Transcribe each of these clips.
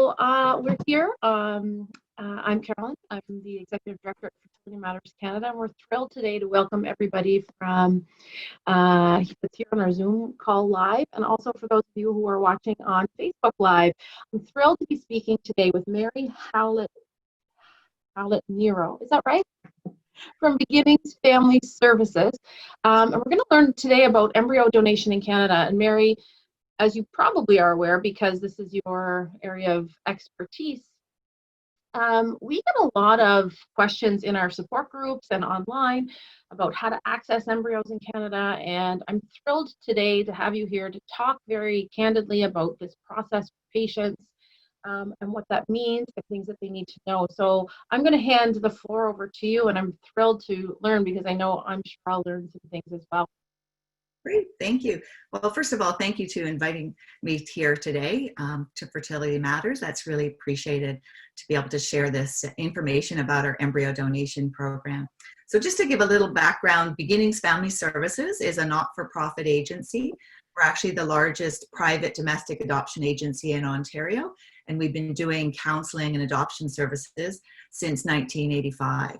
We're here. I'm Carolyn. I'm the Executive Director at Fertility Matters Canada, and we're thrilled today to welcome everybody from that's here on our Zoom call live, and also for those of you who are watching on Facebook Live. I'm thrilled to be speaking today with Mary Howlett Nero. Is that right? From Beginnings Family Services. And we're going to learn today about embryo donation in Canada. And Mary, as you probably are aware, because this is your area of expertise, we get a lot of questions in our support groups and online about how to access embryos in Canada. And I'm thrilled today to have you here to talk very candidly about this process for patients and what that means, the things that they need to know. So I'm going to hand the floor over to you, and I'm thrilled to learn because I'm sure I'll learn some things as well. Great, thank you. Well, first of all, thank you to inviting me here today to Fertility Matters. That's really appreciated to be able to share this information about our embryo donation program. So just to give a little background, Beginnings Family Services is a not-for-profit agency. We're actually the largest private domestic adoption agency in Ontario, and we've been doing counseling and adoption services since 1985.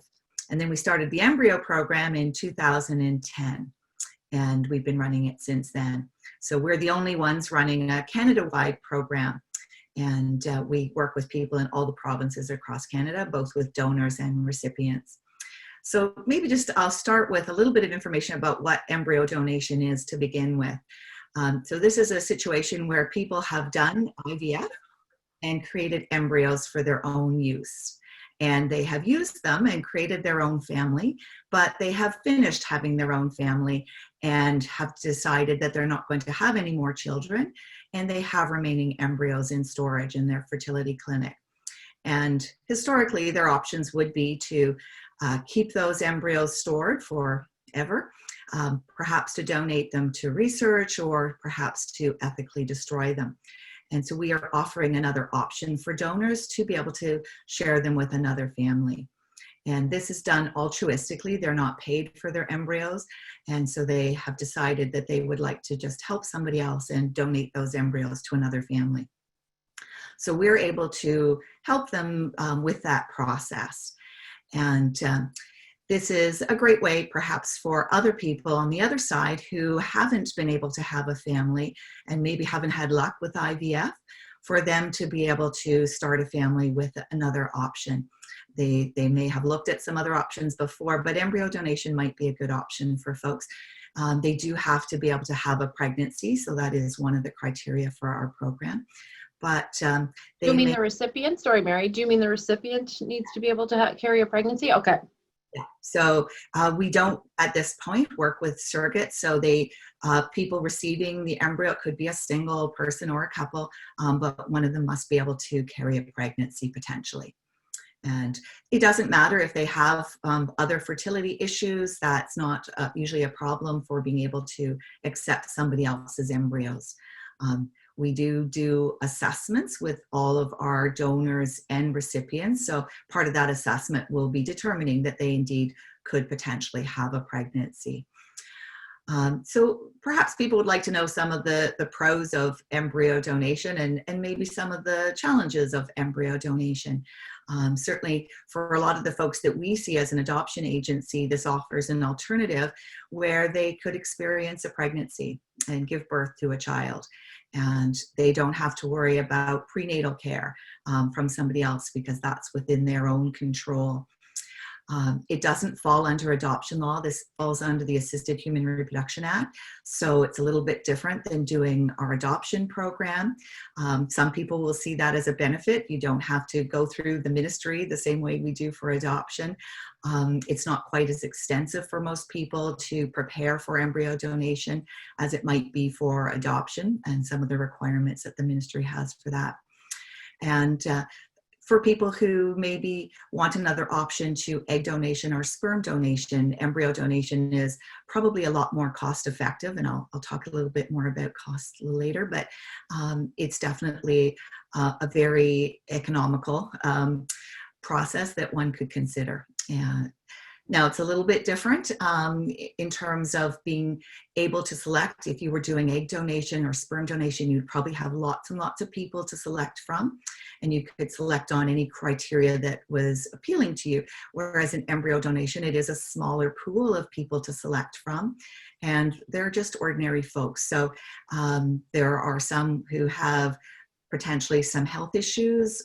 And then we started the embryo program in 2010. And we've been running it since then. So we're the only ones running a Canada-wide program. And we work with people in all the provinces across Canada, both with donors and recipients. So maybe I'll start with a little bit of information about what embryo donation is to begin with. So this is a situation where people have done IVF and created embryos for their own use. And they have used them and created their own family, but they have finished having their own family and have decided that they're not going to have any more children, and they have remaining embryos in storage in their fertility clinic. And historically, their options would be to keep those embryos stored forever, perhaps to donate them to research, or perhaps to ethically destroy them. And so we are offering another option for donors to be able to share them with another family. And this is done altruistically. They're not paid for their embryos. And so they have decided that they would like to just help somebody else and donate those embryos to another family. So we're able to help them with that process. And this is a great way perhaps for other people on the other side who haven't been able to have a family and maybe haven't had luck with IVF, for them to be able to start a family with another option. They may have looked at some other options before, but embryo donation might be a good option for folks. They do have to be able to have a pregnancy, so that is one of the criteria for our program. But do you mean the recipient? Sorry, Mary. Do you mean the recipient needs to be able to carry a pregnancy? Okay. Yeah. So we don't at this point work with surrogates. So people receiving the embryo, it could be a single person or a couple, but one of them must be able to carry a pregnancy potentially. And it doesn't matter if they have other fertility issues. That's not usually a problem for being able to accept somebody else's embryos. We do assessments with all of our donors and recipients. So part of that assessment will be determining that they indeed could potentially have a pregnancy. So perhaps people would like to know some of the pros of embryo donation and maybe some of the challenges of embryo donation. Certainly for a lot of the folks that we see as an adoption agency, this offers an alternative where they could experience a pregnancy and give birth to a child. And they don't have to worry about prenatal care from somebody else because that's within their own control. It doesn't fall under adoption law. This falls under the Assisted Human Reproduction Act. So it's a little bit different than doing our adoption program. Some people will see that as a benefit. You don't have to go through the ministry the same way we do for adoption. It's not quite as extensive for most people to prepare for embryo donation as it might be for adoption and some of the requirements that the ministry has for that. And for people who maybe want another option to egg donation or sperm donation, embryo donation is probably a lot more cost effective, and I'll talk a little bit more about cost later, but it's definitely a very economical process that one could consider. Now, it's a little bit different in terms of being able to select. If you were doing egg donation or sperm donation, you'd probably have lots and lots of people to select from, and you could select on any criteria that was appealing to you. Whereas in embryo donation, it is a smaller pool of people to select from, and they're just ordinary folks. So there are some who have potentially some health issues.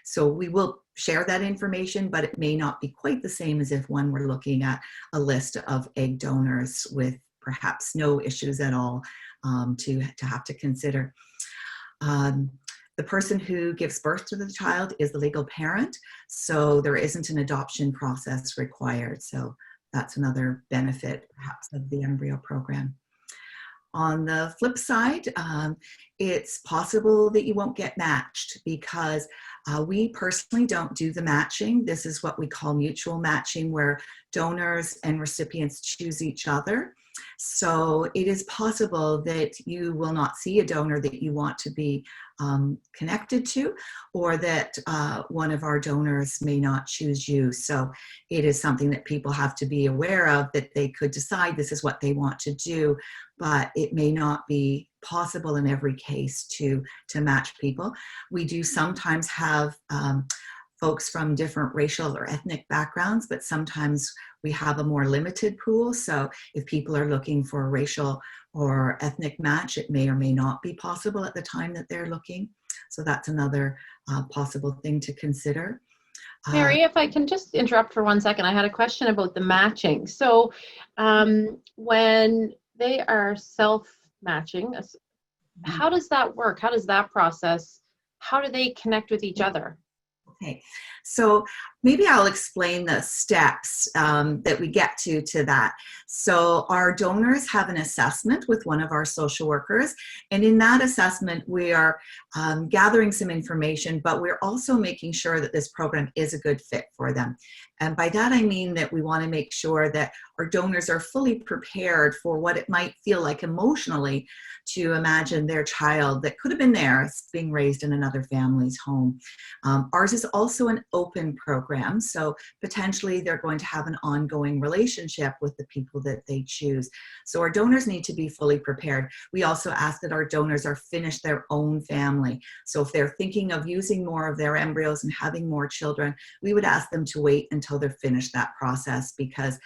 So we will share that information, but it may not be quite the same as if one were looking at a list of egg donors with perhaps no issues at all to have to consider. The person who gives birth to the child is the legal parent, so there isn't an adoption process required. So that's another benefit perhaps of the embryo program. On the flip side, it's possible that you won't get matched because we personally don't do the matching. This is what we call mutual matching, where donors and recipients choose each other. So it is possible that you will not see a donor that you want to be connected to, or that one of our donors may not choose you. So it is something that people have to be aware of, that they could decide this is what they want to do, but it may not be possible in every case to match people. We do sometimes have folks from different racial or ethnic backgrounds, but sometimes we have a more limited pool. So if people are looking for a racial or ethnic match, it may or may not be possible at the time that they're looking. So that's another possible thing to consider. Mary, if I can just interrupt for 1 second, I had a question about the matching. So when they are self-matching, how does that work? How does that process, how do they connect with each other? Okay, so maybe I'll explain the steps that we get to that. So our donors have an assessment with one of our social workers, and in that assessment we are gathering some information, but we're also making sure that this program is a good fit for them. And by that I mean that we want to make sure that our donors are fully prepared for what it might feel like emotionally to imagine their child that could have been theirs being raised in another family's home. Ours is also an open program, so potentially they're going to have an ongoing relationship with the people that they choose. So our donors need to be fully prepared. We also ask that our donors are finished their own family. So if they're thinking of using more of their embryos and having more children, we would ask them to wait until they're finished that process, because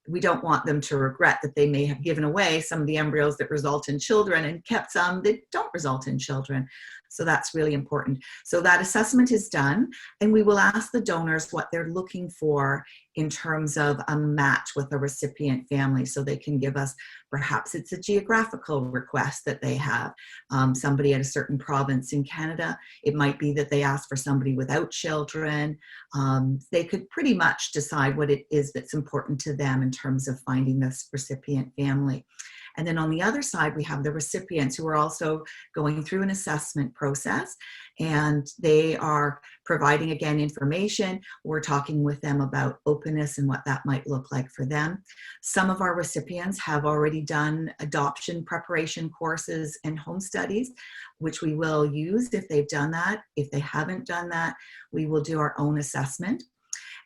we don't want them to regret that they may have given away some of the embryos that result in children and kept some that don't result in children. So that's really important. So that assessment is done, and we will ask the donors what they're looking for in terms of a match with a recipient family. So they can give us, perhaps it's a geographical request that they have, somebody at a certain province in Canada. It might be that they ask for somebody without children. They could pretty much decide what it is that's important to them in terms of finding this recipient family. And then on the other side, we have the recipients who are also going through an assessment process, and they are providing, again, information. We're talking with them about openness and what that might look like for them. Some of our recipients have already done adoption preparation courses and home studies, which we will use if they've done that. If they haven't done that, we will do our own assessment.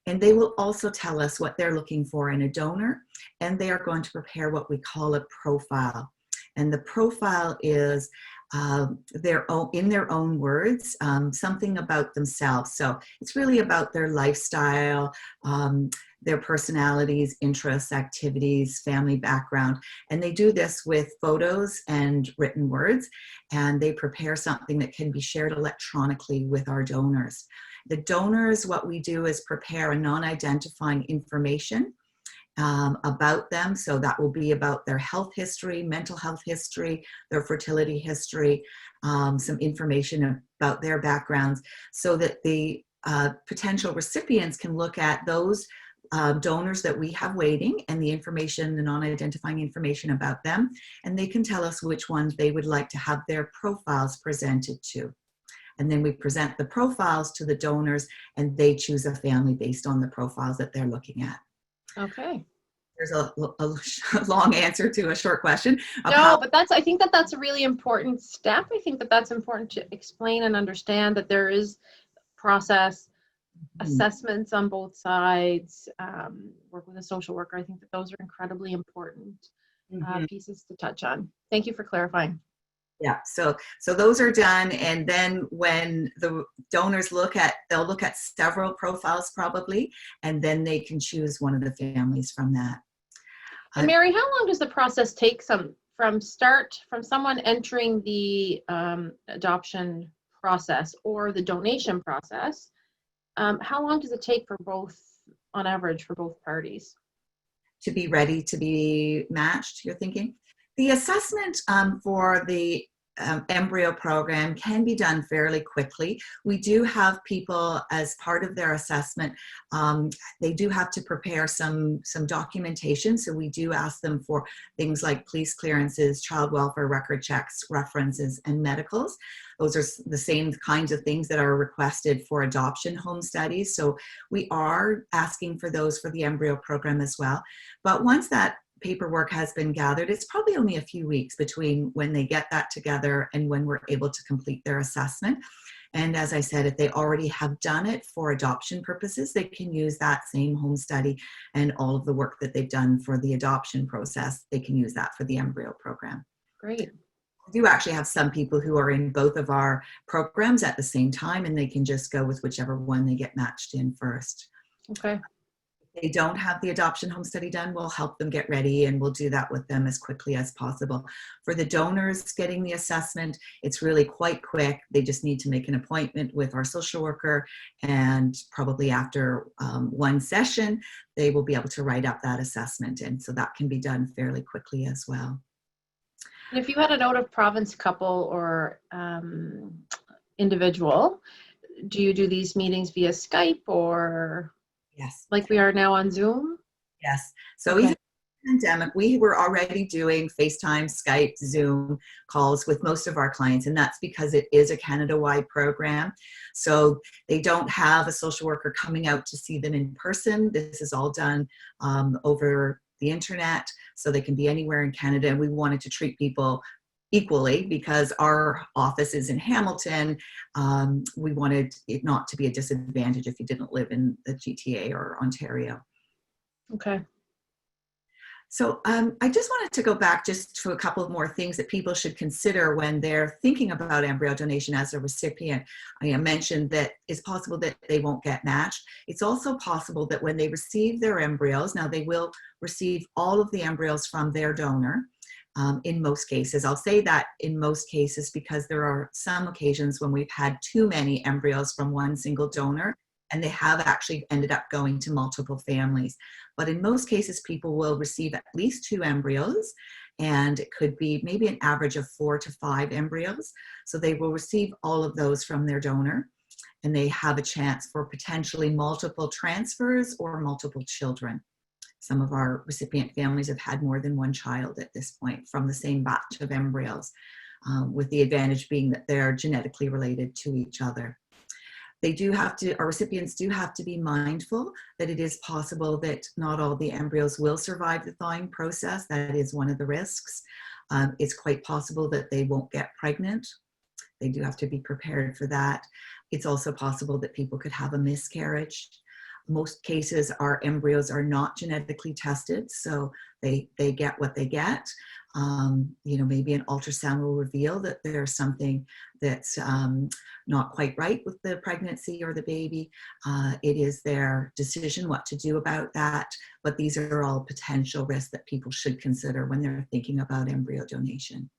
And they will also tell us what they're looking for in a donor, and they are going to prepare what we call a profile. And the profile is in their own words, something about themselves. So it's really about their lifestyle, their personalities, interests, activities, family background. And they do this with photos and written words, and they prepare something that can be shared electronically with our donors. The donors, what we do is prepare a non-identifying information about them. So that will be about their health history, mental health history, their fertility history, some information about their backgrounds, so that the potential recipients can look at those donors that we have waiting and the information, the non-identifying information about them, and they can tell us which ones they would like to have their profiles presented to. And then we present the profiles to the donors, and they choose a family based on the profiles that they're looking at. Okay. There's a long answer to a short question. No, but I think that's a really important step. I think that's important to explain and understand, that there is process, assessments on both sides, work with a social worker. I think that those are incredibly important Mhm. pieces to touch on. Thank you for clarifying. Yeah, so those are done, and then when the donors they'll look at several profiles probably, and then they can choose one of the families from that. And Mary, how long does the process take from someone entering the adoption process or the donation process? How long does it take for both, on average, for both parties? To be ready to be matched, you're thinking? The assessment for the embryo program can be done fairly quickly. We do have people, as part of their assessment, they do have to prepare some documentation. So we do ask them for things like police clearances, child welfare record checks, references, and medicals. Those are the same kinds of things that are requested for adoption home studies. So we are asking for those for the embryo program as well. But once that paperwork has been gathered, it's probably only a few weeks between when they get that together and when we're able to complete their assessment. And as I said, if they already have done it for adoption purposes, they can use that same home study and all of the work that they've done for the adoption process. They can use that for the embryo program. Great. We do actually have some people who are in both of our programs at the same time, and they can just go with whichever one they get matched in first. Okay. They don't have the adoption home study done, we'll help them get ready, and we'll do that with them as quickly as possible. For the donors getting the assessment, it's really quite quick. They just need to make an appointment with our social worker, and probably after one session, they will be able to write up that assessment. And so that can be done fairly quickly as well. And if you had an out-of-province couple or individual, do you do these meetings via Skype or? Yes. Like we are now on Zoom? Yes. So Okay. even in the pandemic, we were already doing FaceTime, Skype, Zoom calls with most of our clients, and that's because it is a Canada-wide program. So they don't have a social worker coming out to see them in person. This is all done over the internet, so they can be anywhere in Canada. And we wanted to treat people equally because our office is in Hamilton. We wanted it not to be a disadvantage if you didn't live in the GTA or Ontario. Okay. So I just wanted to go back just to a couple of more things that people should consider when they're thinking about embryo donation as a recipient. I mentioned that it's possible that they won't get matched. It's also possible that when they receive their embryos, now they will receive all of the embryos from their donor. In most cases. I'll say that in most cases because there are some occasions when we've had too many embryos from one single donor, and they have actually ended up going to multiple families. But in most cases, people will receive at least 2 embryos, and it could be maybe an average of 4 to 5 embryos. So they will receive all of those from their donor, and they have a chance for potentially multiple transfers or multiple children. Some of our recipient families have had more than one child at this point from the same batch of embryos, with the advantage being that they're genetically related to each other. Our recipients do have to be mindful that it is possible that not all the embryos will survive the thawing process. That is one of the risks. It's quite possible that they won't get pregnant. They do have to be prepared for that. It's also possible that people could have a miscarriage. Most cases, our embryos are not genetically tested, so they get what they get. Maybe an ultrasound will reveal that there's something that's not quite right with the pregnancy or the baby. It is their decision what to do about that, but these are all potential risks that people should consider when they're thinking about embryo donation.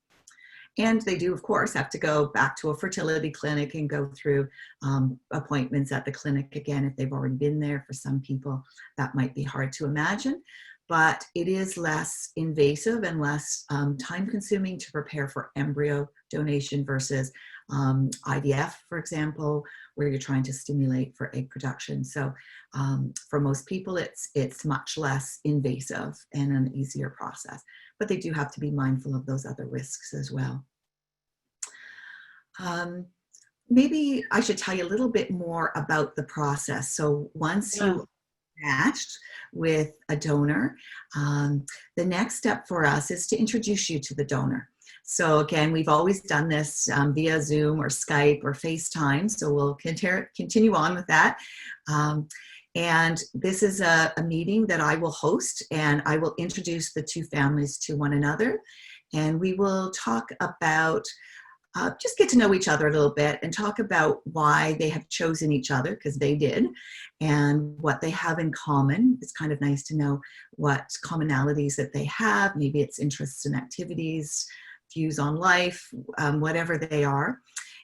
And they do, of course, have to go back to a fertility clinic and go through appointments at the clinic again if they've already been there. For some people, that might be hard to imagine, but it is less invasive and less time-consuming to prepare for embryo donation versus IVF, for example, where you're trying to stimulate for egg production. So for most people, it's much less invasive and an easier process. But they do have to be mindful of those other risks as well. Maybe I should tell you a little bit more about the process. So once you matched with a donor, the next step for us is to introduce you to the donor. So again, we've always done this via Zoom or Skype or FaceTime, so we'll continue on with that. And this is a meeting that I will host, and I will introduce the two families to one another. And we will talk about, just get to know each other a little bit and talk about why they have chosen each other, because they did, and what they have in common. It's kind of nice to know what commonalities that they have. Maybe it's interests and activities, views on life, whatever they are.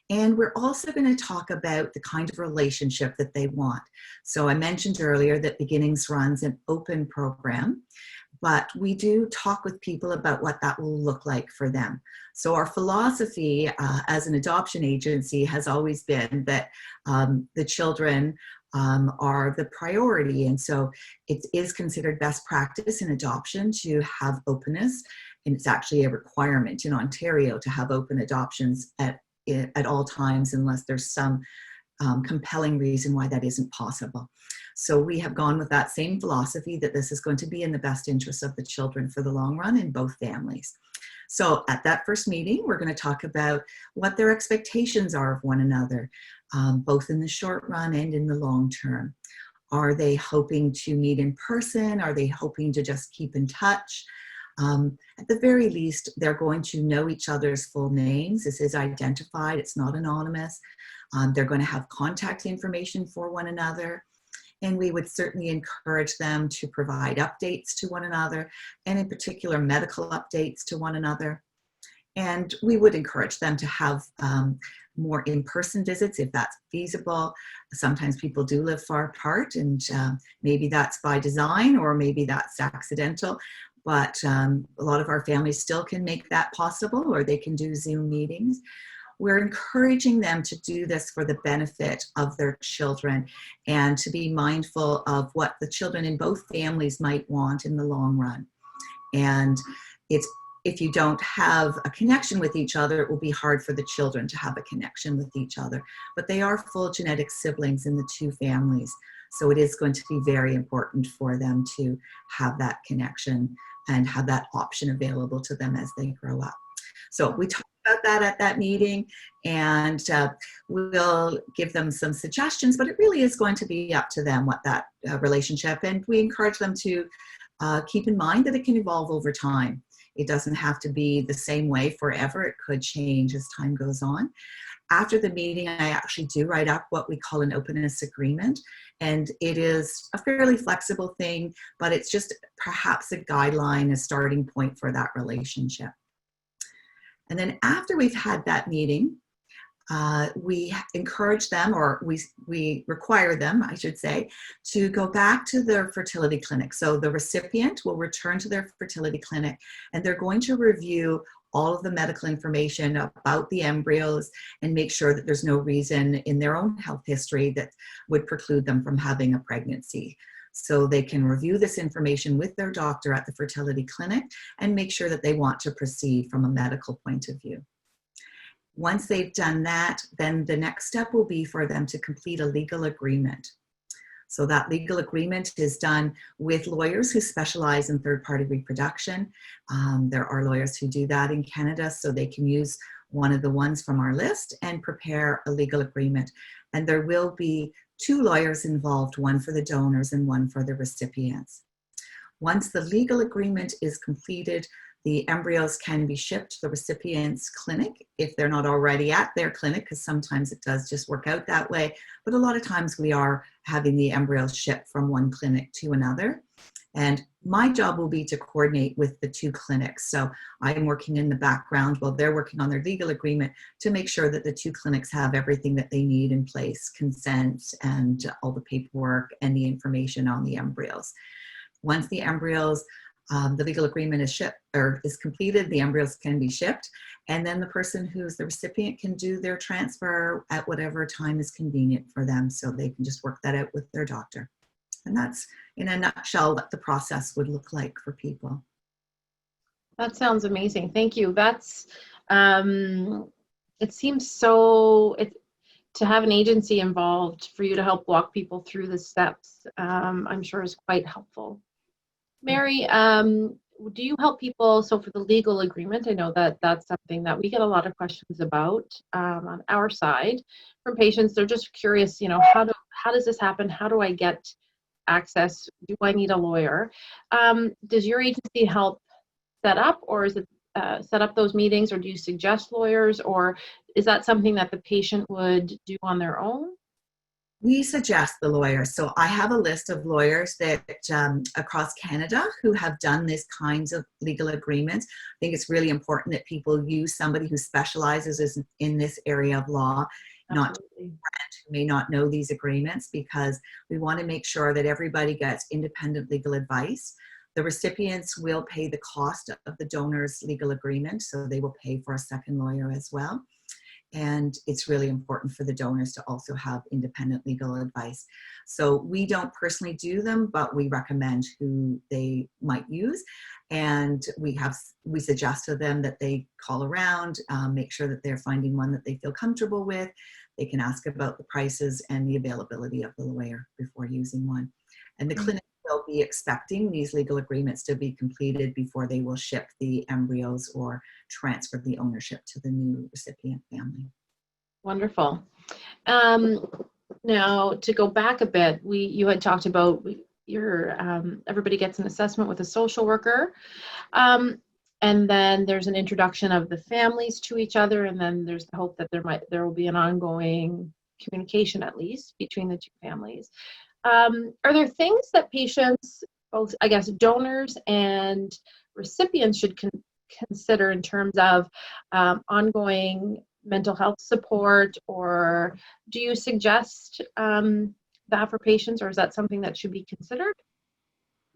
And we're also going to talk about the kind of relationship that they want. So I mentioned earlier that Beginnings runs an open program, but we do talk with people about what that will look like for them. So our philosophy as an adoption agency has always been that the children are the priority. And so it is considered best practice in adoption to have openness. And it's actually a requirement in Ontario to have open adoptions at all times, unless there's some compelling reason why that isn't possible. So we have gone with that same philosophy, that this is going to be in the best interest of the children for the long run in both families. So at that first meeting, we're going to talk about what their expectations are of one another, both in the short run and in the long term. Are they hoping to meet in person? Are they hoping to just keep in touch? At the very least, they're going to know each other's full names. This is identified, it's not anonymous. They're going to have contact information for one another. And we would certainly encourage them to provide updates to one another, and in particular, medical updates to one another. And we would encourage them to have more in-person visits if that's feasible. Sometimes people do live far apart, and maybe that's by design or maybe that's accidental. But a lot of our families still can make that possible, or they can do Zoom meetings. We're encouraging them to do this for the benefit of their children, and to be mindful of what the children in both families might want in the long run. And if you don't have a connection with each other, it will be hard for the children to have a connection with each other. But they are full genetic siblings in the two families. So it is going to be very important for them to have that connection and have that option available to them as they grow up. So we talked about that at that meeting, and we'll give them some suggestions, but it really is going to be up to them what that relationship, and we encourage them to keep in mind that it can evolve over time. It doesn't have to be the same way forever. It could change as time goes on. After the meeting, I actually do write up what we call an openness agreement. And it is a fairly flexible thing, but it's just perhaps a guideline, a starting point for that relationship. And then after we've had that meeting, we encourage them, or we require them, I should say, to go back to their fertility clinic. So the recipient will return to their fertility clinic, and they're going to review all of the medical information about the embryos and make sure that there's no reason in their own health history that would preclude them from having a pregnancy. So they can review this information with their doctor at the fertility clinic and make sure that they want to proceed from a medical point of view. Once they've done that, then the next step will be for them to complete a legal agreement. So that legal agreement is done with lawyers who specialize in third-party reproduction. There are lawyers who do that in Canada, so they can use one of the ones from our list and prepare a legal agreement. And there will be 2 lawyers involved, one for the donors and one for the recipients. Once the legal agreement is completed, the embryos can be shipped to the recipient's clinic if they're not already at their clinic, because sometimes it does just work out that way. But a lot of times we are having the embryos shipped from one clinic to another. And my job will be to coordinate with the 2 clinics. So I'm working in the background while they're working on their legal agreement to make sure that the 2 clinics have everything that they need in place, consent and all the paperwork and the information on the embryos. Once the embryos, the legal agreement is completed, the embryos can be shipped, and then the person who's the recipient can do their transfer at whatever time is convenient for them, so they can just work that out with their doctor. And that's, in a nutshell, what the process would look like for people. That sounds amazing. Thank you. That's, it seems so, to have an agency involved for you to help walk people through the steps, I'm sure is quite helpful. Mary, do you help people, so for the legal agreement, I know that that's something that we get a lot of questions about on our side from patients. They're just curious, how does this happen? How do I get access? Do I need a lawyer? Does your agency help set up, or is it set up those meetings, or do you suggest lawyers, or is that something that the patient would do on their own? We suggest the lawyers. So I have a list of lawyers that across Canada who have done these kinds of legal agreements. I think it's really important that people use somebody who specializes in this area of law, not Absolutely. who may not know these agreements, because we want to make sure that everybody gets independent legal advice. The recipients will pay the cost of the donor's legal agreement, so they will pay for a second lawyer as well. And it's really important for the donors to also have independent legal advice. So we don't personally do them, but we recommend who they might use. And we suggest to them that they call around, make sure that they're finding one that they feel comfortable with. They can ask about the prices and the availability of the lawyer before using one. And the clinic will be expecting these legal agreements to be completed before they will ship the embryos or transfer the ownership to the new recipient family. Wonderful. Now, to go back a bit, you had talked about everybody gets an assessment with a social worker, and then there's an introduction of the families to each other, and then there's the hope that there will be an ongoing communication, at least between the two families. Are there things that patients, both I guess donors and recipients, should consider in terms of ongoing mental health support, or do you suggest that for patients, or is that something that should be considered?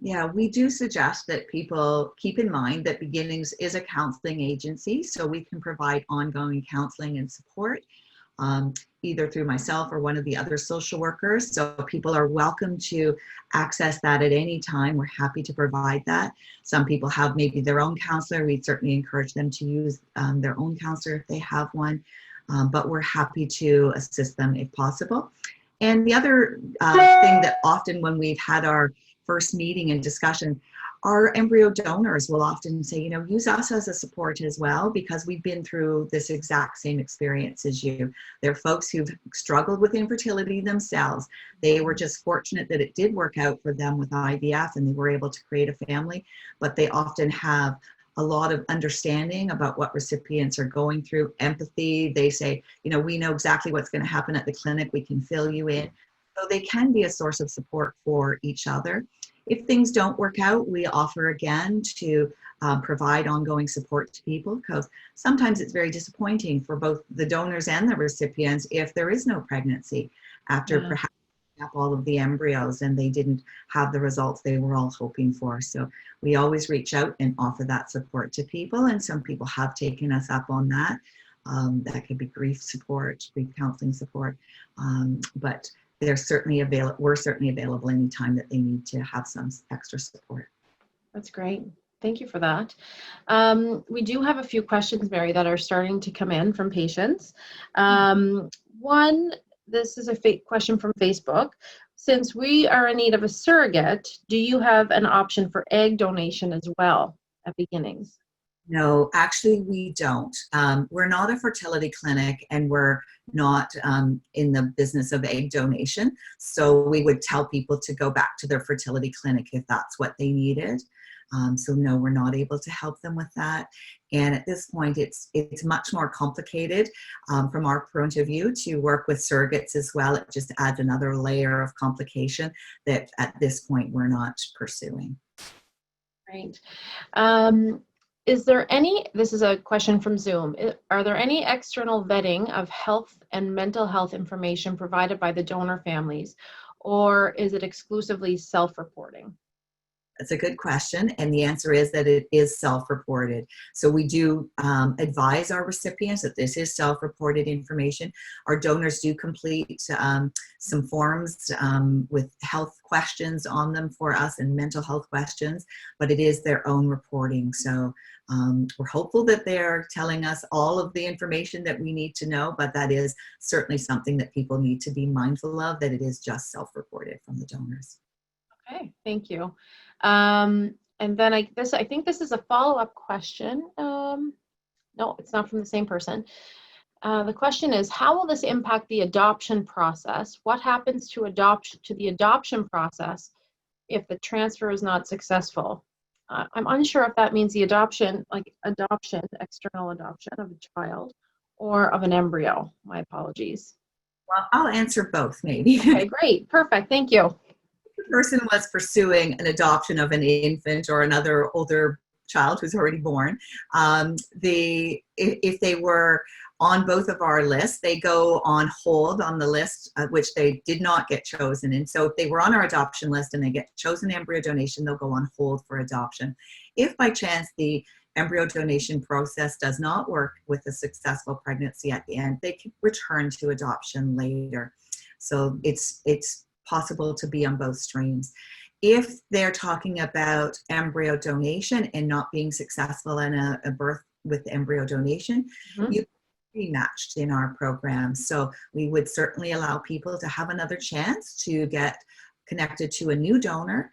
Yeah, we do suggest that people keep in mind that Beginnings is a counseling agency, so we can provide ongoing counseling and support, either through myself or one of the other social workers. So people are welcome to access that at any time. We're happy to provide that. Some people have maybe their own counselor. We certainly encourage them to use their own counselor if they have one, but we're happy to assist them if possible. And the other thing that often when we've had our first meeting and discussion, our embryo donors will often say, use us as a support as well, because we've been through this exact same experience as you. There are folks who've struggled with infertility themselves. They were just fortunate that it did work out for them with IVF and they were able to create a family, but they often have a lot of understanding about what recipients are going through, empathy. They say, we know exactly what's going to happen at the clinic. We can fill you in. So they can be a source of support for each other. If things don't work out, we offer again to provide ongoing support to people, because sometimes it's very disappointing for both the donors and the recipients if there is no pregnancy after perhaps all of the embryos and they didn't have the results they were all hoping for. So we always reach out and offer that support to people, and some people have taken us up on that. That could be grief support, grief counseling support, but we're certainly available anytime that they need to have some extra support. That's great. Thank you for that. We do have a few questions, Mary, that are starting to come in from patients. One, this is a question from Facebook. Since we are in need of a surrogate, do you have an option for egg donation as well at Beginnings? No, actually we don't. We're not a fertility clinic and we're not in the business of egg donation. So we would tell people to go back to their fertility clinic if that's what they needed. So no, we're not able to help them with that. And at this point, it's much more complicated from our point of view to work with surrogates as well. It just adds another layer of complication that at this point we're not pursuing. Right. This is a question from Zoom, are there any external vetting of health and mental health information provided by the donor families, or is it exclusively self-reporting? That's a good question, and the answer is that it is self-reported. So we do advise our recipients that this is self-reported information. Our donors do complete some forms with health questions on them for us and mental health questions, but it is their own reporting. So we're hopeful that they're telling us all of the information that we need to know, but that is certainly something that people need to be mindful of, that it is just self-reported from the donors. Okay, thank you. And then I think this is a follow-up question. No, it's not from the same person. The question is, how will this impact the adoption process? What happens to the adoption process if the transfer is not successful? I'm unsure if that means the adoption, external adoption of a child or of an embryo. My apologies. Well, I'll answer both, maybe. Okay, great. Perfect. Thank you. The person was pursuing an adoption of an infant or another older child who's already born. If they were on both of our lists, they go on hold on the list, which they did not get chosen. And so if they were on our adoption list and they get chosen embryo donation, they'll go on hold for adoption. If by chance the embryo donation process does not work with a successful pregnancy at the end, they can return to adoption later. So it's possible to be on both streams. If they're talking about embryo donation and not being successful in a birth with embryo donation, you can be matched in our program. So we would certainly allow people to have another chance to get connected to a new donor.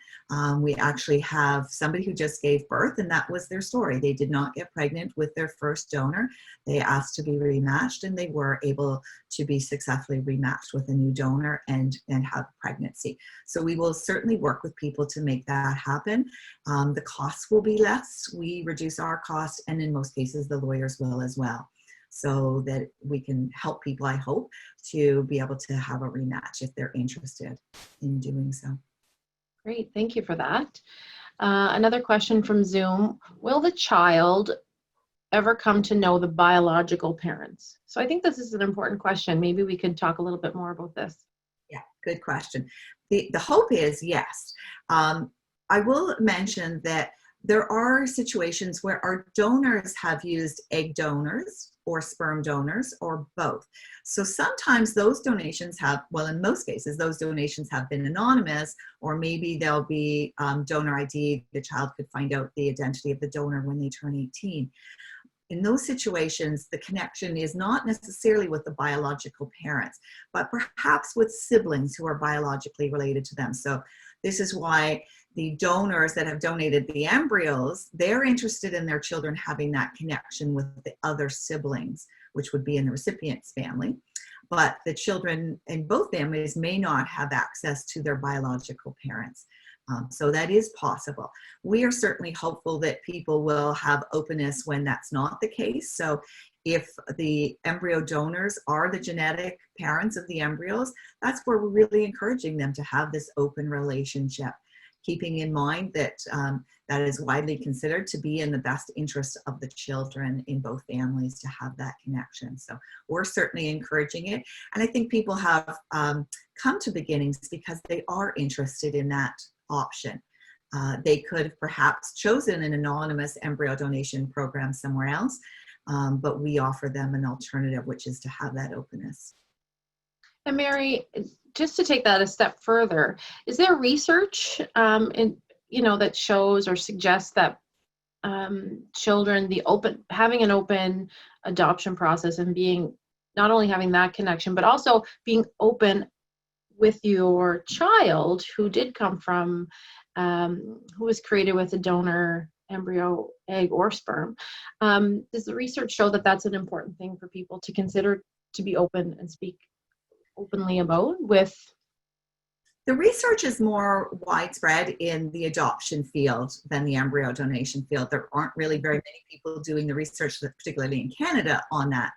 We actually have somebody who just gave birth, and that was their story. They did not get pregnant with their first donor. They asked to be rematched, and they were able to be successfully rematched with a new donor and have pregnancy. So we will certainly work with people to make that happen. The costs will be less. We reduce our costs, and in most cases, the lawyers will as well, so that we can help people, I hope, to be able to have a rematch if they're interested in doing so. Great, thank you for that. Another question from Zoom. Will the child ever come to know the biological parents? So I think this is an important question. Maybe we could talk a little bit more about this. Yeah, good question. The hope is yes. I will mention that there are situations where our donors have used egg donors or sperm donors or both. So sometimes those donations have, well, in most cases, those donations have been anonymous, or maybe there'll be donor ID. The child could find out the identity of the donor when they turn 18. In those situations, the connection is not necessarily with the biological parents, but perhaps with siblings who are biologically related to them. So this is why the donors that have donated the embryos, they're interested in their children having that connection with the other siblings, which would be in the recipient's family. But the children in both families may not have access to their biological parents. So that is possible. We are certainly hopeful that people will have openness when that's not the case. So if the embryo donors are the genetic parents of the embryos, that's where we're really encouraging them to have this open relationship, keeping in mind that that is widely considered to be in the best interest of the children in both families to have that connection. So we're certainly encouraging it. And I think people have come to Beginnings because they are interested in that option. They could have perhaps chosen an anonymous embryo donation program somewhere else, but we offer them an alternative, which is to have that openness. And Mary, just to take that a step further, is there research that shows or suggests that children, having an open adoption process and being not only having that connection, but also being open with your child who did come from, who was created with a donor embryo, egg, or sperm. Does the research show that that's an important thing for people to consider, to be open and speak openly about with? The research is more widespread in the adoption field than the embryo donation field. There aren't really very many people doing the research, particularly in Canada, on that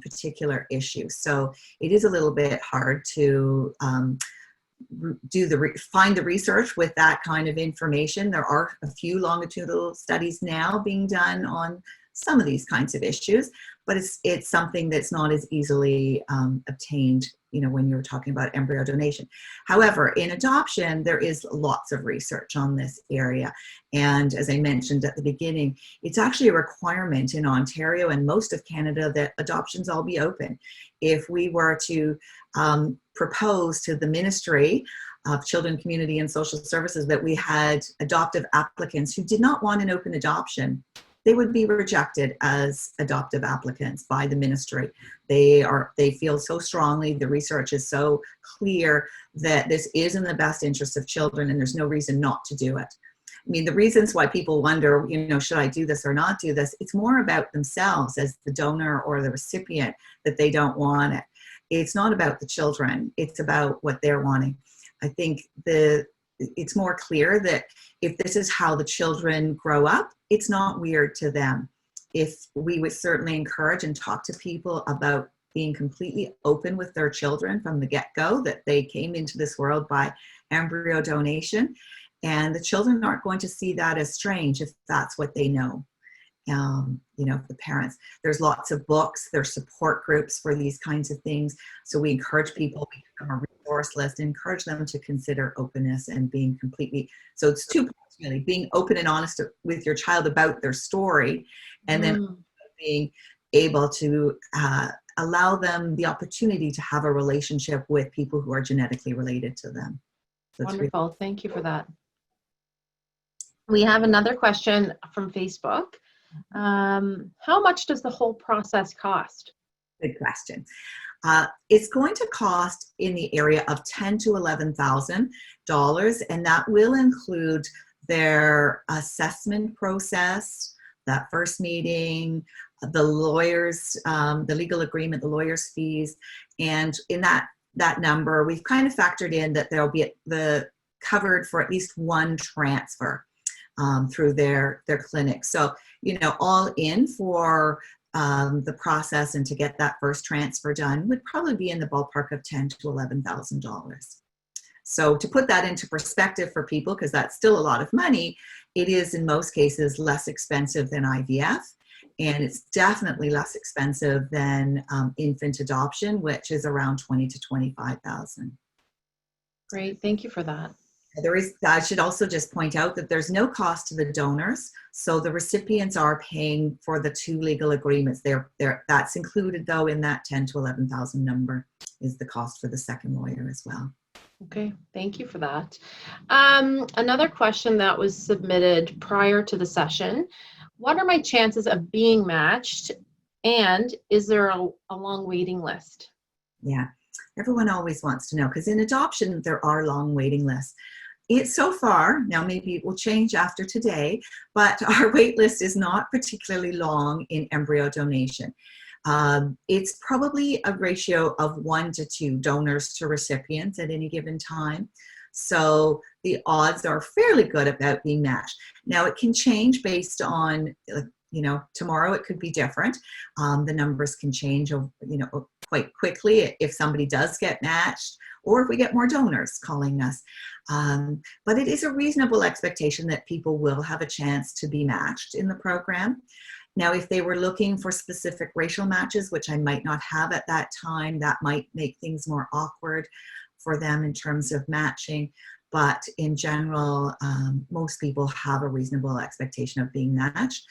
particular issue. So it is a little bit hard to find the research with that kind of information. There are a few longitudinal studies now being done on some of these kinds of issues, but it's something that's not as easily obtained, when you're talking about embryo donation. However, in adoption, there is lots of research on this area. And as I mentioned at the beginning, it's actually a requirement in Ontario and most of Canada that adoptions all be open. If we were to propose to the Ministry of Children, Community and Social Services that we had adoptive applicants who did not want an open adoption, they would be rejected as adoptive applicants by the ministry. They feel so strongly, the research is so clear that this is in the best interest of children and there's no reason not to do it. I mean, the reasons why people wonder, should I do this or not do this? It's more about themselves as the donor or the recipient that they don't want it. It's not about the children. It's about what they're wanting. I think it's more clear that if this is how the children grow up, it's not weird to them. If we would certainly encourage and talk to people about being completely open with their children from the get-go, that they came into this world by embryo donation, and the children aren't going to see that as strange if that's what they know. The parents, there's lots of books, there's support groups for these kinds of things. So we encourage people, we give them a resource list, encourage them to consider openness and being completely, so it's 2 parts really, being open and honest with your child about their story, and then being able to allow them the opportunity to have a relationship with people who are genetically related to them. So wonderful. Thank you for that. We have another question from Facebook. How much does the whole process cost? Good question. It's going to cost in the area of $10,000 to $11,000, and that will include their assessment process, that first meeting, the lawyers, the legal agreement, the lawyer's fees, and in that number, we've kind of factored in that there'll be covered for at least one transfer through their clinic. So, all in for the process and to get that first transfer done would probably be in the ballpark of $10,000 to $11,000. So to put that into perspective for people, because that's still a lot of money, it is in most cases less expensive than IVF, and it's definitely less expensive than infant adoption, which is around $20,000 to $25,000. Great, thank you for that. I should also just point out that there's no cost to the donors, so the recipients are paying for the 2 legal agreements. That's included though in that $10,000 to $11,000 number is the cost for the second lawyer as well. Okay, thank you for that. Another question that was submitted prior to the session: what are my chances of being matched, and is there a long waiting list? Yeah, everyone always wants to know, because in adoption there are long waiting lists. It's so far, now maybe it will change after today, but our wait list is not particularly long in embryo donation. It's probably a ratio of 1 to 2 donors to recipients at any given time. So the odds are fairly good about being matched. Now it can change based on, tomorrow it could be different. The numbers can change, quite quickly if somebody does get matched, or if we get more donors calling us. But it is a reasonable expectation that people will have a chance to be matched in the program. Now, if they were looking for specific racial matches, which I might not have at that time, that might make things more awkward for them in terms of matching. But in general, most people have a reasonable expectation of being matched.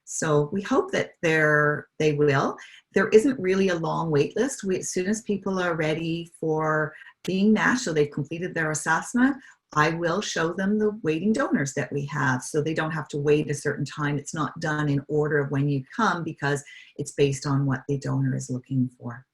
So we hope that they will. There isn't really a long wait list. As soon as people are ready for being matched, so they've completed their assessment, I will show them the waiting donors that we have, so they don't have to wait a certain time. It's not done in order of when you come, because it's based on what the donor is looking for.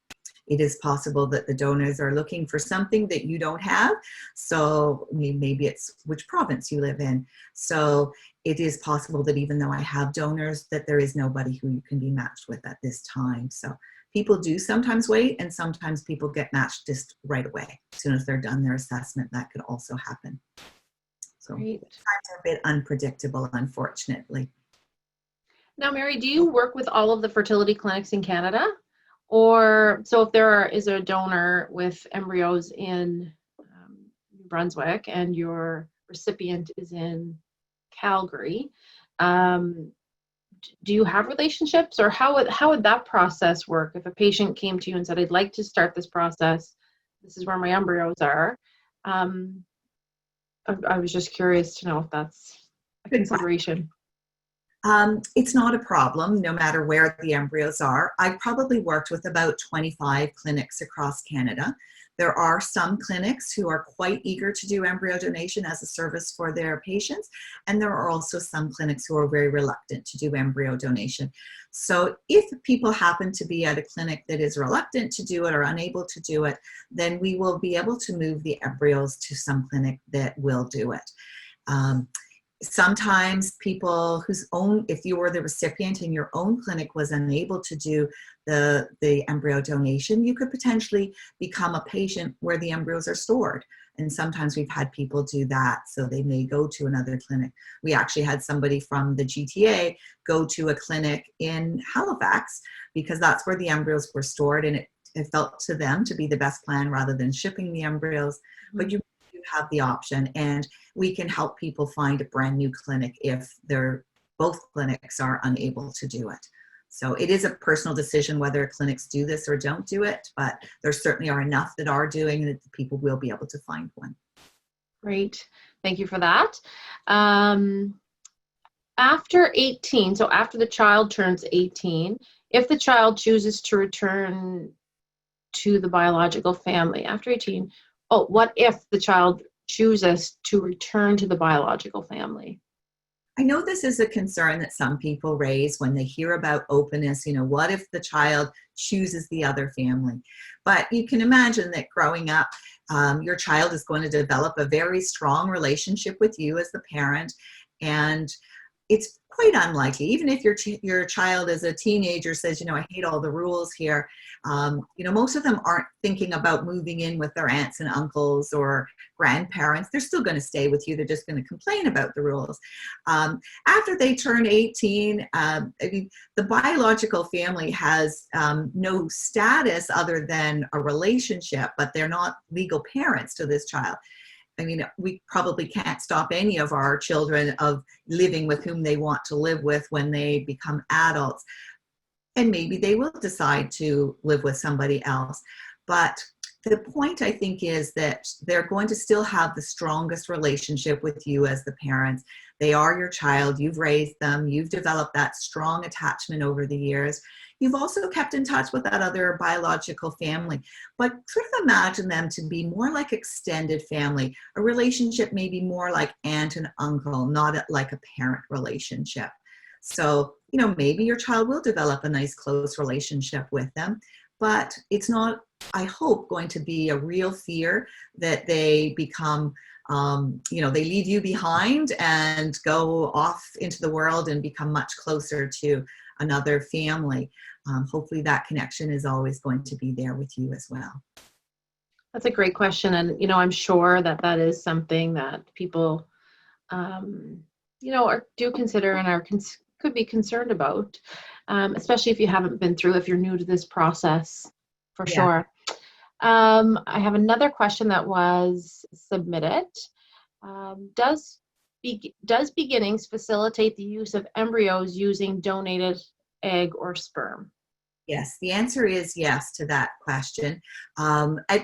It is possible that the donors are looking for something that you don't have. So maybe it's which province you live in. So it is possible that even though I have donors, that there is nobody who you can be matched with at this time. So people do sometimes wait, and sometimes people get matched just right away. As soon as they're done their assessment, that could also happen. So Great. times are a bit unpredictable, unfortunately. Now, Mary, do you work with all of the fertility clinics in Canada? Or, so if there is a donor with embryos in New Brunswick and your recipient is in Calgary, do you have relationships, or how would that process work? If a patient came to you and said, I'd like to start this process, this is where my embryos are. I was just curious to know if that's a consideration. It's not a problem, no matter where the embryos are. I've probably worked with about 25 clinics across Canada. There are some clinics who are quite eager to do embryo donation as a service for their patients, and there are also some clinics who are very reluctant to do embryo donation. So if people happen to be at a clinic that is reluctant to do it or unable to do it, then we will be able to move the embryos to some clinic that will do it. Sometimes people if you were the recipient and your own clinic was unable to do the embryo donation, you could potentially become a patient where the embryos are stored. And sometimes we've had people do that, so they may go to another clinic. We actually had somebody from the GTA go to a clinic in Halifax because that's where the embryos were stored, and it felt to them to be the best plan rather than shipping the embryos. Mm-hmm. But you have the option, and we can help people find a brand new clinic if both clinics are unable to do it. So it is a personal decision whether clinics do this or don't do it, but there certainly are enough that are doing that people will be able to find one. Great, thank you for that. After 18, so after the child turns 18, if the child chooses to return to the biological family after 18, what if the child chooses to return to the biological family? I know this is a concern that some people raise when they hear about openness. What if the child chooses the other family? But you can imagine that growing up, your child is going to develop a very strong relationship with you as the parent, and it's quite unlikely, even if your child as a teenager says, I hate all the rules here, most of them aren't thinking about moving in with their aunts and uncles or grandparents. They're still going to stay with you. They're just going to complain about the rules. After they turn 18, the biological family has no status other than a relationship, but they're not legal parents to this child. We probably can't stop any of our children of living with whom they want to live with when they become adults. And maybe they will decide to live with somebody else. But the point, I think, is that they're going to still have the strongest relationship with you as the parents. They are your child. You've raised them. You've developed that strong attachment over the years. You've also kept in touch with that other biological family, but sort of imagine them to be more like extended family. A relationship may be more like aunt and uncle, not like a parent relationship. So, maybe your child will develop a nice close relationship with them, but it's not, I hope, going to be a real fear that they become, they leave you behind and go off into the world and become much closer to another family. Hopefully that connection is always going to be there with you as well. That's a great question. And, I'm sure that is something that people, do consider and could be concerned about, especially if you haven't been through, if you're new to this process, for sure. I have another question that was submitted. Does beginnings facilitate the use of embryos using donated egg or sperm? Yes, the answer is yes to that question.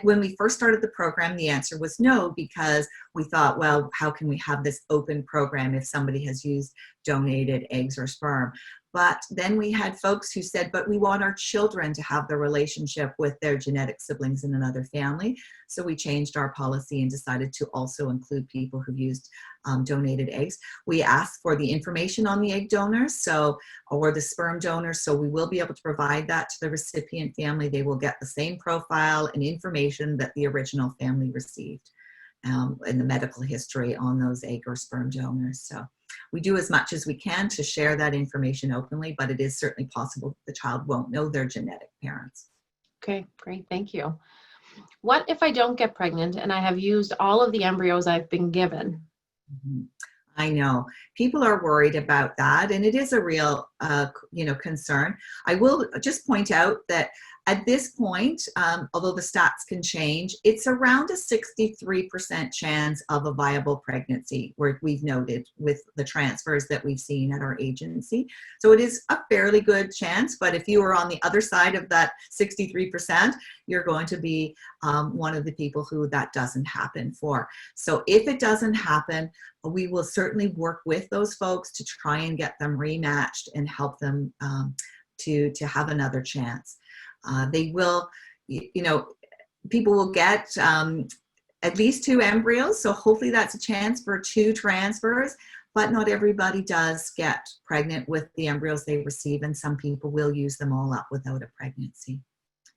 When we first started the program, the answer was no, because we thought, well, how can we have this open program if somebody has used donated eggs or sperm? But then we had folks who said, but we want our children to have the relationship with their genetic siblings in another family. So we changed our policy and decided to also include people who used donated eggs. We asked for the information on the egg donors, or the sperm donors, so we will be able to provide that to the recipient family. They will get the same profile and information that the original family received, and the medical history on those egg or sperm donors. So we do as much as we can to share that information openly, but it is certainly possible the child won't know their genetic parents. Okay, great, thank you. What if I don't get pregnant and I have used all of the embryos I've been given? Mm-hmm. I know people are worried about that, and it is a real, concern. I will just point out that at this point, although the stats can change, it's around a 63% chance of a viable pregnancy, where we've noted with the transfers that we've seen at our agency. So it is a fairly good chance, but if you are on the other side of that 63%, you're going to be one of the people who that doesn't happen for. So if it doesn't happen, we will certainly work with those folks to try and get them rematched and help them to have another chance. They will, people will get at least 2 embryos, so hopefully that's a chance for 2 transfers, but not everybody does get pregnant with the embryos they receive, and some people will use them all up without a pregnancy.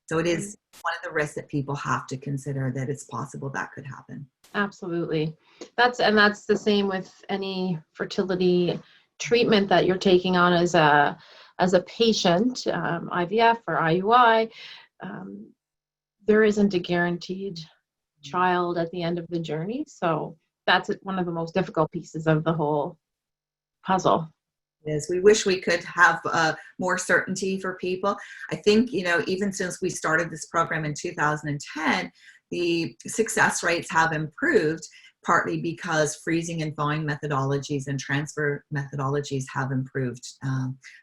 So it is one of the risks that people have to consider, that it's possible that could happen. Absolutely. That's the same with any fertility treatment that you're taking on as a patient, IVF or IUI. There isn't a guaranteed child at the end of the journey. So that's one of the most difficult pieces of the whole puzzle. Is we wish we could have more certainty for people. I think, even since we started this program in 2010, the success rates have improved, partly because freezing and thawing methodologies and transfer methodologies have improved.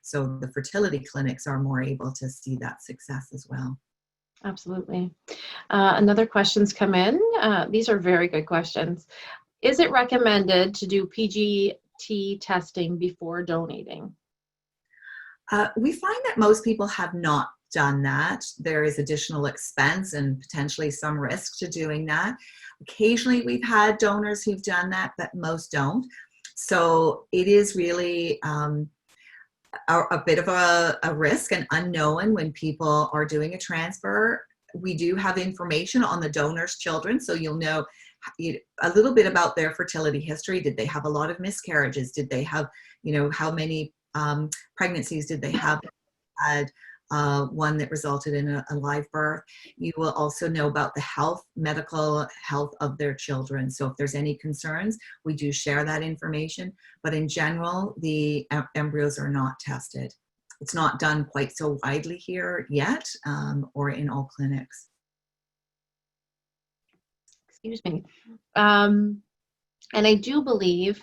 So the fertility clinics are more able to see that success as well. Another question's come in. These are very good questions. Is it recommended to do PGT testing before donating? We find that most people have not done that. There is additional expense and potentially some risk to doing that. Occasionally we've had donors who've done that, but most don't. So it is really a bit of a risk and unknown when people are doing a transfer. We do have information on the donor's children, so you'll know a little bit about their fertility history. Did they have a lot of miscarriages? Did they have, how many pregnancies did they have? Had one that resulted in a live birth. You will also know about the medical health of their children. So if there's any concerns, we do share that information. But in general, the embryos are not tested. It's not done quite so widely here yet, or in all clinics. Excuse me. And I do believe,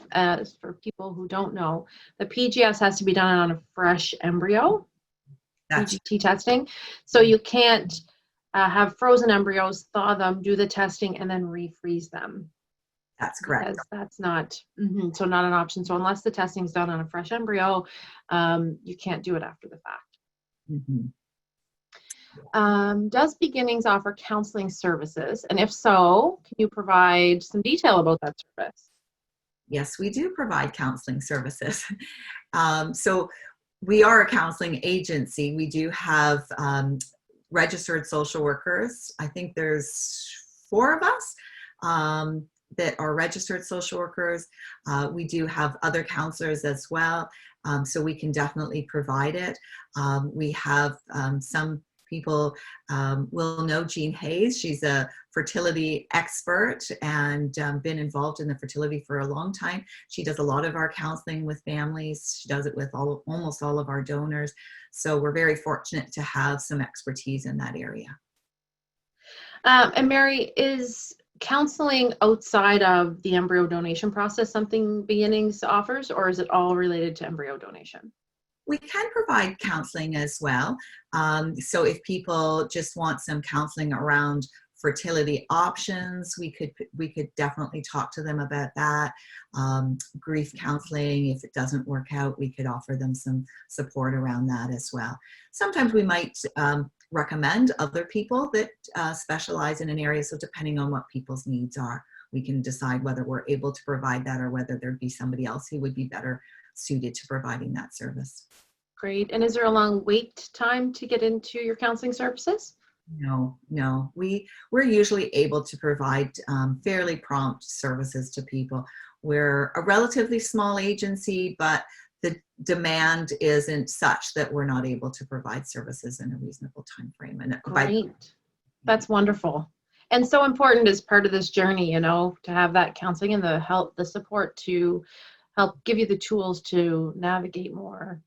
for people who don't know, the PGS has to be done on a fresh embryo. PGT testing. So you can't have frozen embryos, thaw them, do the testing, and then refreeze them. That's correct. Because that's not, so not an option. So unless the testing's done on a fresh embryo, you can't do it after the fact. Does Beginnings offer counseling services? And if so, can you provide some detail about that service? Yes, we do provide counseling services. So we are a counseling agency. We do have registered social workers. I think there's 4 of us that are registered social workers. We do have other counselors as well, so we can definitely provide it. We have some people will know Jean Hayes. She's a fertility expert and been involved in the fertility for a long time. She does a lot of our counseling with families. She does it with almost all of our donors. So we're very fortunate to have some expertise in that area. And Mary, is counseling outside of the embryo donation process something Beginnings offers, or is it all related to embryo donation? We can provide counseling as well. So if people just want some counseling around fertility options, we could definitely talk to them about that. Grief counseling, if it doesn't work out, we could offer them some support around that as well. Sometimes we might recommend other people that specialize in an area, so depending on what people's needs are, we can decide whether we're able to provide that or whether there'd be somebody else who would be better suited to providing that service. Great. And is there a long wait time to get into your counseling services? No. We're usually able to provide fairly prompt services to people. We're a relatively small agency, but the demand isn't such that we're not able to provide services in a reasonable time frame. And great. That's wonderful. And so important as part of this journey, to have that counseling and the help, the support to help give you the tools to navigate more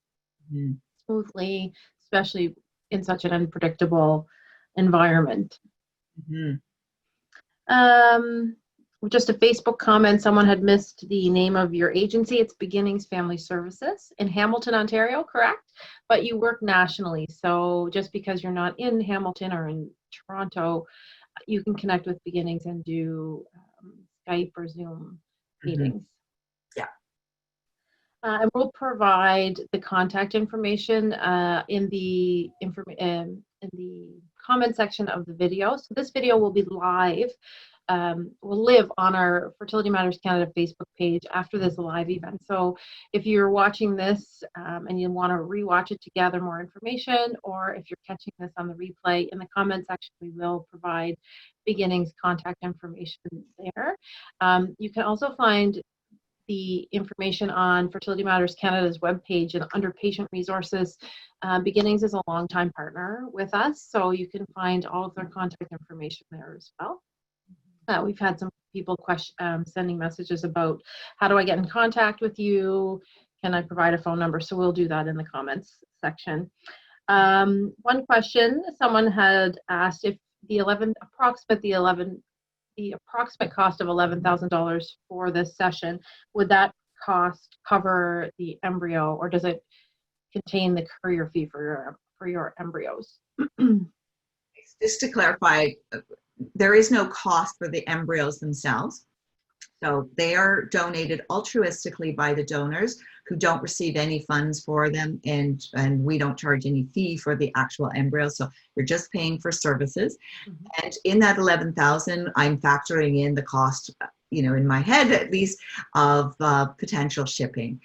smoothly, especially in such an unpredictable environment. Just a Facebook comment, someone had missed the name of your agency. It's Beginnings Family Services in Hamilton, Ontario, correct? But you work nationally, so just because you're not in Hamilton or in Toronto, you can connect with Beginnings and do Skype or Zoom meetings. Yeah. And we'll provide the contact information in the comment section of the video. So this video will be live will live on our Fertility Matters Canada Facebook page after this live event. So if you're watching this and you want to rewatch it to gather more information, or if you're catching this on the replay, in the comment section, we will provide Beginning's contact information there. You can also find the information on Fertility Matters Canada's webpage, and under patient resources, Beginnings is a longtime partner with us, so you can find all of their contact information there as well. We've had some people sending messages about, how do I get in contact with you? Can I provide a phone number? So we'll do that in the comments section. One question, someone had asked if the approximate cost of $11,000 for this session, would that cost cover the embryo, or does it contain the courier fee for your embryos? Just to clarify, there is no cost for the embryos themselves. So they are donated altruistically by the donors who don't receive any funds for them, and we don't charge any fee for the actual embryo. So you're just paying for services. Mm-hmm. And in that 11,000, I'm factoring in the cost, in my head at least, of potential shipping.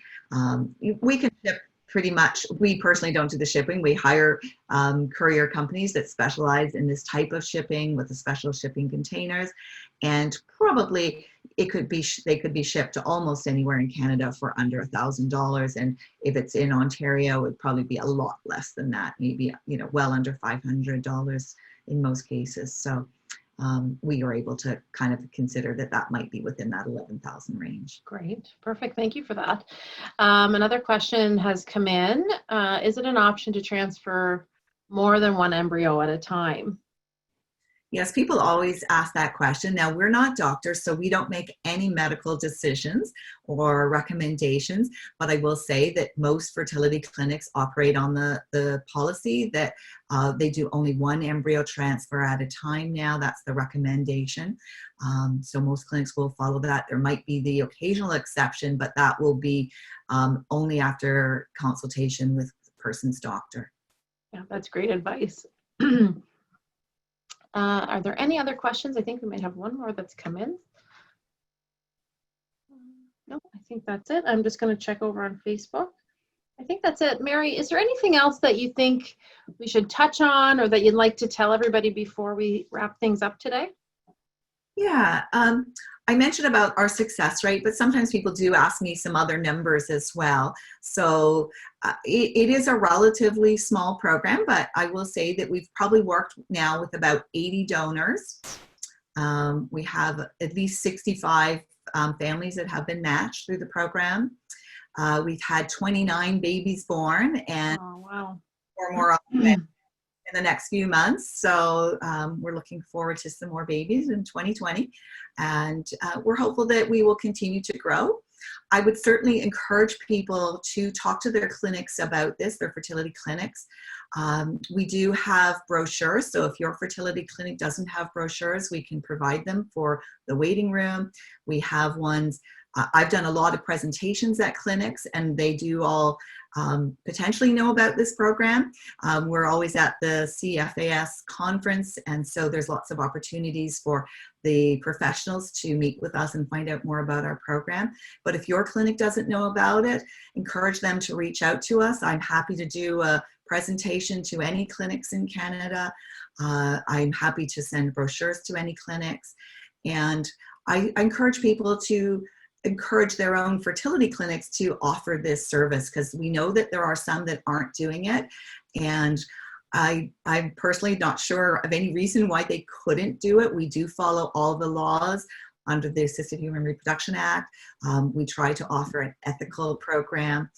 We can ship pretty much. We personally don't do the shipping. We hire courier companies that specialize in this type of shipping with the special shipping containers, and probably they could be shipped to almost anywhere in Canada for under $1,000. And if it's in Ontario, it would probably be a lot less than that, maybe well under $500 in most cases. So we were able to kind of consider that might be within that 11,000 range. Great, perfect. Thank you for that. Another question has come in. Is it an option to transfer more than one embryo at a time? Yes, people always ask that question. Now, we're not doctors, so we don't make any medical decisions or recommendations, but I will say that most fertility clinics operate on the policy that they do only one embryo transfer at a time now. That's the recommendation. So most clinics will follow that. There might be the occasional exception, but that will be only after consultation with the person's doctor. Yeah, that's great advice. Are there any other questions? I think we might have one more that's come in. No, I think that's it. I'm just going to check over on Facebook. I think that's it. Mary, is there anything else that you think we should touch on, or that you'd like to tell everybody before we wrap things up today? Yeah, I mentioned about our success rate, but sometimes people do ask me some other numbers as well. So it is a relatively small program, but I will say that we've probably worked now with about 80 donors. We have at least 65 families that have been matched through the program. We've had 29 babies born, and wow. 4 more in the next few months. So we're looking forward to some more babies in 2020. And we're hopeful that we will continue to grow. I would certainly encourage people to talk to their clinics about this, their fertility clinics. We do have brochures. So if your fertility clinic doesn't have brochures, we can provide them for the waiting room. We have ones. I've done a lot of presentations at clinics, and they do all potentially know about this program. We're always at the CFAS conference, and so there's lots of opportunities for the professionals to meet with us and find out more about our program. But if your clinic doesn't know about it, encourage them to reach out to us. I'm happy to do a presentation to any clinics in Canada. I'm happy to send brochures to any clinics. And I encourage people to encourage their own fertility clinics to offer this service, because we know that there are some that aren't doing it. And I'm personally not sure of any reason why they couldn't do it. We do follow all the laws under the Assisted Human Reproduction Act. We try to offer an ethical program.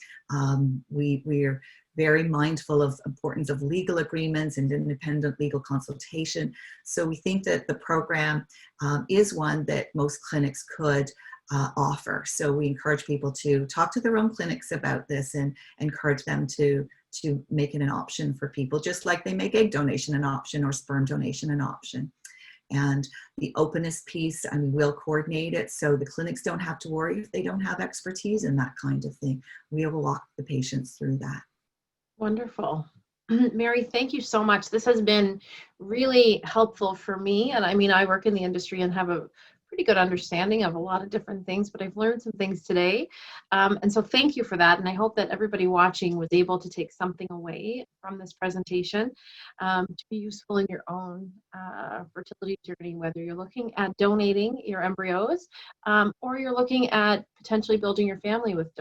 We're very mindful of the importance of legal agreements and independent legal consultation. So we think that the program is one that most clinics could offer. So we encourage people to talk to their own clinics about this and encourage them to make it an option for people, just like they make egg donation an option or sperm donation an option. And the openness piece, I mean, we'll coordinate it so the clinics don't have to worry if they don't have expertise in that kind of thing. We will walk the patients through that. Wonderful. Mary, thank you so much. This has been really helpful for me. And I mean, I work in the industry and have a pretty good understanding of a lot of different things, but I've learned some things today. And so thank you for that. And I hope that everybody watching was able to take something away from this presentation to be useful in your own fertility journey, whether you're looking at donating your embryos or you're looking at potentially building your family with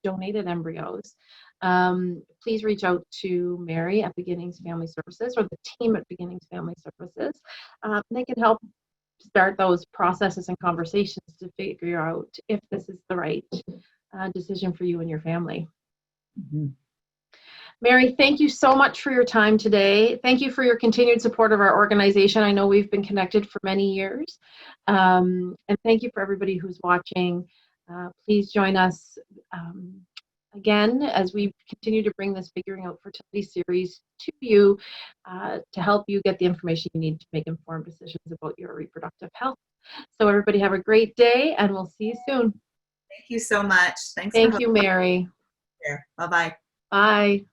donated embryos. Please reach out to Mary at Beginnings Family Services or the team at Beginnings Family Services. They can help start those processes and conversations to figure out if this is the right decision for you and your family. Mhm. Mary, thank you so much for your time today. Thank you for your continued support of our organization. I know we've been connected for many years. And thank you for everybody who's watching. Please join us again as we continue to bring this Figuring Out Fertility series to you to help you get the information you need to make informed decisions about your reproductive health. So everybody have a great day, and we'll see you soon. Thank you so much. Thanks for Thank you, Mary. here. Bye-bye. Bye.